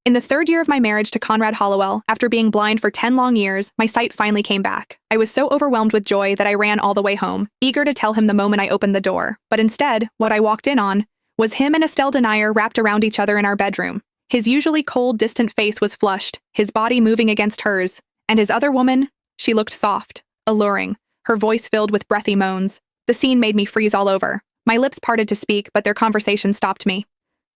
In the third year of my marriage to Conrad Hollowell, after being blind for 10 long years, my sight finally came back. I was so overwhelmed with joy that I ran all the way home, eager to tell him the moment I opened the door. But instead, what I walked in on was him and Estelle Denier wrapped around each other in our bedroom. His usually cold, distant face was flushed, his body moving against hers. And his other woman, she looked soft, alluring, her voice filled with breathy moans. The scene made me freeze all over. My lips parted to speak, but their conversation stopped me.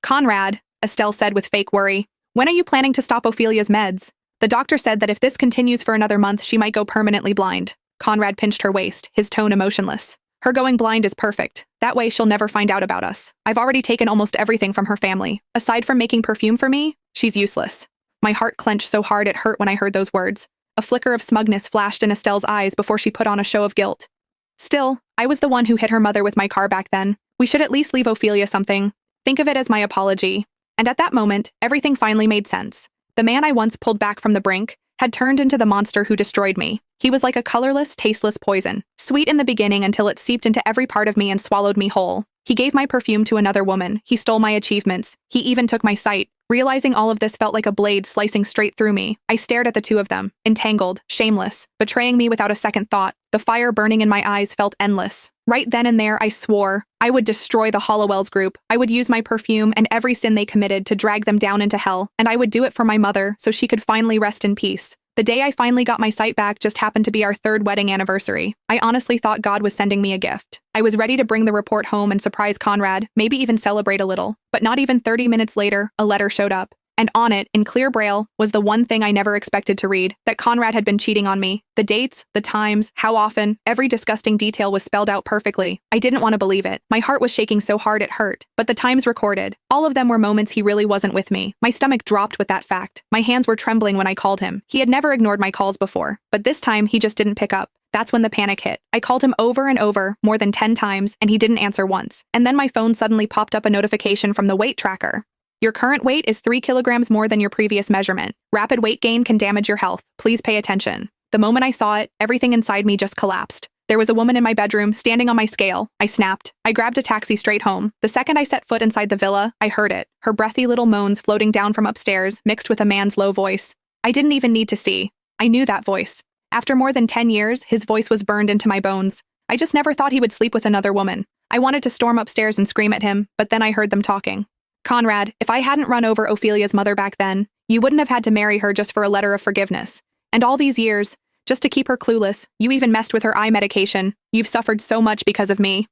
"Conrad," Estelle said with fake worry, "when are you planning to stop Ophelia's meds? The doctor said that if this continues for another month, she might go permanently blind." Conrad pinched her waist, his tone emotionless. "Her going blind is perfect. That way she'll never find out about us. I've already taken almost everything from her family. Aside from making perfume for me, she's useless." My heart clenched so hard it hurt when I heard those words. A flicker of smugness flashed in Estelle's eyes before she put on a show of guilt. "Still, I was the one who hit her mother with my car back then. We should at least leave Ophelia something. Think of it as my apology." And at that moment, everything finally made sense. The man I once pulled back from the brink had turned into the monster who destroyed me. He was like a colorless, tasteless poison, sweet in the beginning until it seeped into every part of me and swallowed me whole. He gave my perfume to another woman. He stole my achievements. He even took my sight. Realizing all of this felt like a blade slicing straight through me. I stared at the two of them, entangled, shameless, betraying me without a second thought. The fire burning in my eyes felt endless. Right then and there, I swore I would destroy the Hollowells group. I would use my perfume and every sin they committed to drag them down into hell, and I would do it for my mother so she could finally rest in peace. The day I finally got my sight back just happened to be our 3rd wedding anniversary. I honestly thought God was sending me a gift. I was ready to bring the report home and surprise Conrad, maybe even celebrate a little. But not even 30 minutes later, a letter showed up. And on it, in clear braille, was the one thing I never expected to read, that Conrad had been cheating on me. The dates, the times, how often, every disgusting detail was spelled out perfectly. I didn't want to believe it. My heart was shaking so hard it hurt. But the times recorded, all of them were moments he really wasn't with me. My stomach dropped with that fact. My hands were trembling when I called him. He had never ignored my calls before, but this time he just didn't pick up. That's when the panic hit. I called him over and over, more than 10 times, and he didn't answer once. And then my phone suddenly popped up a notification from the weight tracker. "Your current weight is 3 kilograms more than your previous measurement. Rapid weight gain can damage your health. Please pay attention." The moment I saw it, everything inside me just collapsed. There was a woman in my bedroom, standing on my scale. I snapped. I grabbed a taxi straight home. The second I set foot inside the villa, I heard it. Her breathy little moans floating down from upstairs, mixed with a man's low voice. I didn't even need to see. I knew that voice. After more than 10 years, his voice was burned into my bones. I just never thought he would sleep with another woman. I wanted to storm upstairs and scream at him, but then I heard them talking. "Conrad, if I hadn't run over Ophelia's mother back then, you wouldn't have had to marry her just for a letter of forgiveness. And all these years, just to keep her clueless, you even messed with her eye medication. You've suffered so much because of me."